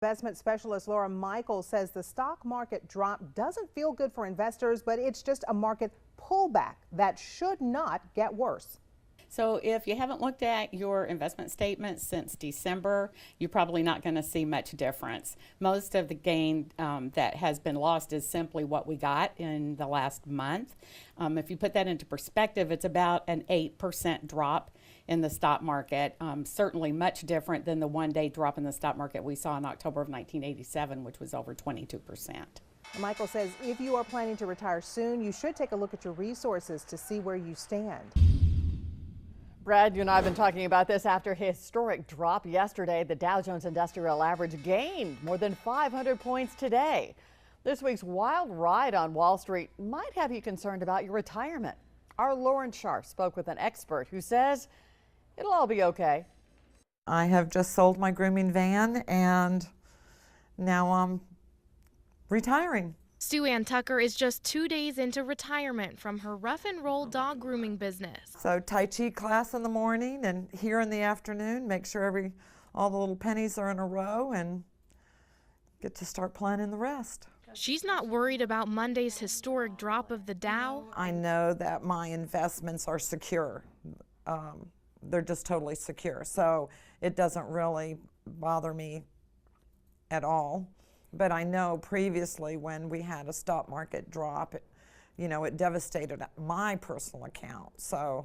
Investment specialist Laura Michaels says the stock market drop doesn't feel good for investors, but it's just a market pullback that should not get worse. So if you haven't looked at your investment statements since December, you're probably not going to see much difference. Most of the gain that has been lost is simply what we got in the last month. If you put that into perspective, it's about an 8% drop in the stock market, certainly much different than the one-day drop in the stock market we saw in October of 1987, which was over 22%. Michael says if you are planning to retire soon, you should take a look at your resources to see where you stand. Brad, you and I have been talking about this after a historic drop yesterday. The Dow Jones Industrial Average gained more than 500 points today. This week's wild ride on Wall Street might have you concerned about your retirement. Our Lauren Scharf spoke with an expert who says it'll all be okay. I have just sold my grooming van and now I'm retiring. Sue Ann Tucker is just 2 days into retirement from her rough and roll dog grooming business. So Tai Chi class in the morning and here in the afternoon, make sure all the little pennies are in a row and get to start planning the rest. She's not worried about Monday's historic drop of the Dow. I know that my investments are secure. They're just totally secure. So it doesn't really bother me at all. But I know previously when we had a stock market drop, it devastated my personal account. So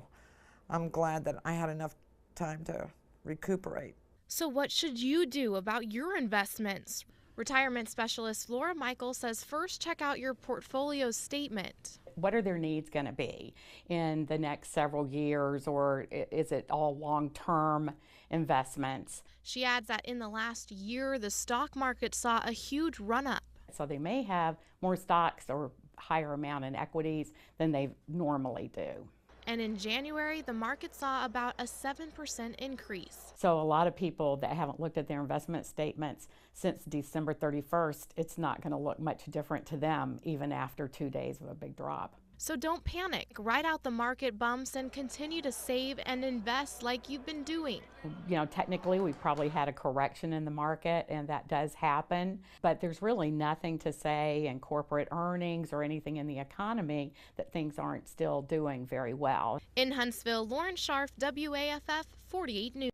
I'm glad that I had enough time to recuperate. So what should you do about your investments? Retirement specialist Laura Michaels says first check out your portfolio statement. What are their needs going to be in the next several years, or is it all long-term investments? She adds that in the last year, the stock market saw a huge run-up. So they may have more stocks or higher amount in equities than they normally do. And in January, the market saw about a 7% increase. So a lot of people that haven't looked at their investment statements since December 31st, it's not going to look much different to them even after 2 days of a big drop. So don't panic. Ride out the market bumps and continue to save and invest like you've been doing. Technically, we've probably had a correction in the market, and that does happen. But there's really nothing to say in corporate earnings or anything in the economy that things aren't still doing very well. In Huntsville, Lauren Scharf, WAFF 48 News.